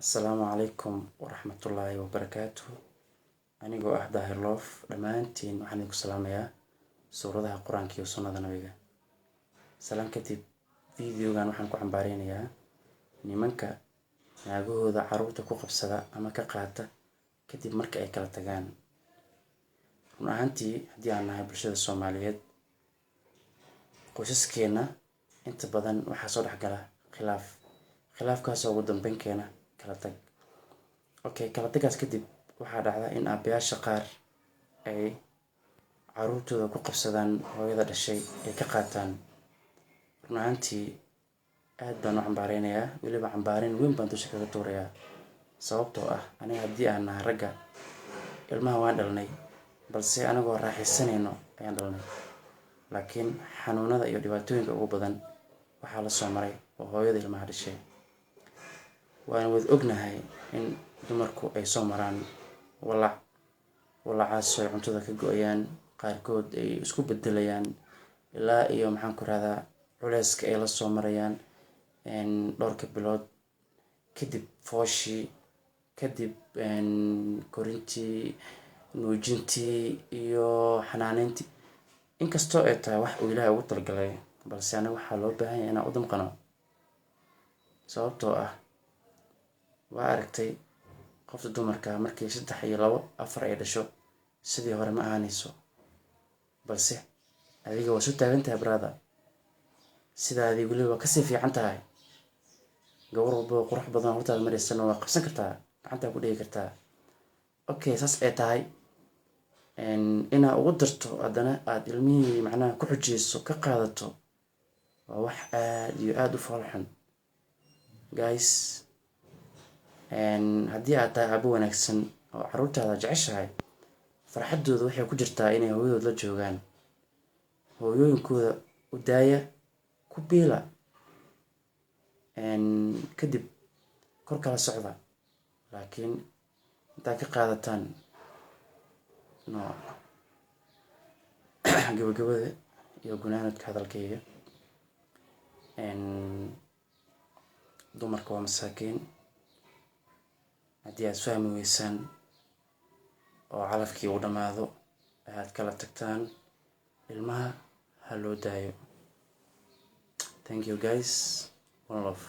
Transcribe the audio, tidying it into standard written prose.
Asalaamu calaykum waraxmatullaahi wabarakaatuh. Anigoo ah Daahir Loof, dhammaantiin waxaan idinku salaamayaa suuradaha qur-aanka iyo sunnada nabiga. Salaan kadib, videogan waxaan ku cambaareynayaa nimanka naagahooda carruurta ku qabsada ama ka qaata kadib marka ay kala tagaan. Run ahaantii, haddii aan nahay bulshada Soomaaliyeed, qoysaskeena inta badan waxaa soo dhexgala khilaafkaasoo ugu dambeyn keena kala tag. Kala tagaas kadib waxaa dhacda in aabbayaasha qaar ay carruurtooda ku qabsadaan hooyada dhashay ay ka qaataan. Run ahaantii aad baan u cambaareynayaa, weliba cambaarin weyn baan dusha kaga tuurayaa. Sababtoo ah aniga haddii aan nahay ragga, ilmaha waan dhalnay, balse anagoo raaxaysanayno ayaan dhalnay. Laakiin xanuunada iyo dhibaatooyinka ugu badan waxaa la soo maray oo hooyada ilmaha dhashay. Waan wada ognahay in dumarku ay soo maraan walacaas ay cuntada ka go'ayaan, qaarkood ay isku beddelayaan ilaa iyo culeyska ay la soo marayaan dhowrka bilood kadib fooshii, kadib korintii, nuujintii iyo xanaaneyntii. Inkastoo ay tahay wax uu Ilaahay ugu talagalay, balse aniga waxaa loo baahan yahay inaan u damqano. Sababtoo ah waa aragtay qofta dumarka markii 3 iyo 2 4 ay dhasho sidii hore ma ahaanayso, balse adiga waa soo taagan tahay brother, sidaadii weliba kasii fiican tahay. gabar walba oo qurux badan hortaada maraysana waa qabsan kartaa, gacantaa ku dhigi kartaa. saas ay tahay inaa ugu darto haddana aad ilmihii ku xujiyeyso ka qaadato waa wax aad iyo aad u fool xun. Guys, haddii aad tahay aabbo wanaagsan oo carruurtaada jeceshahay, farxaddooda waxay ku jirtaa inay hooyadood la joogaan. Hooyooyinkooda u daaya, ku biila, kadib kor kala socda. Laakiin intaad ka qaadataan gabagabada iyo gunaanadka hadalkayga, dumarka waa masaakiin. Haddii aad fahmi weysaan oo calafkii uu dhammaado aad kala tagtaan, ilmaha ha loo daayo. Thank you guys, one love.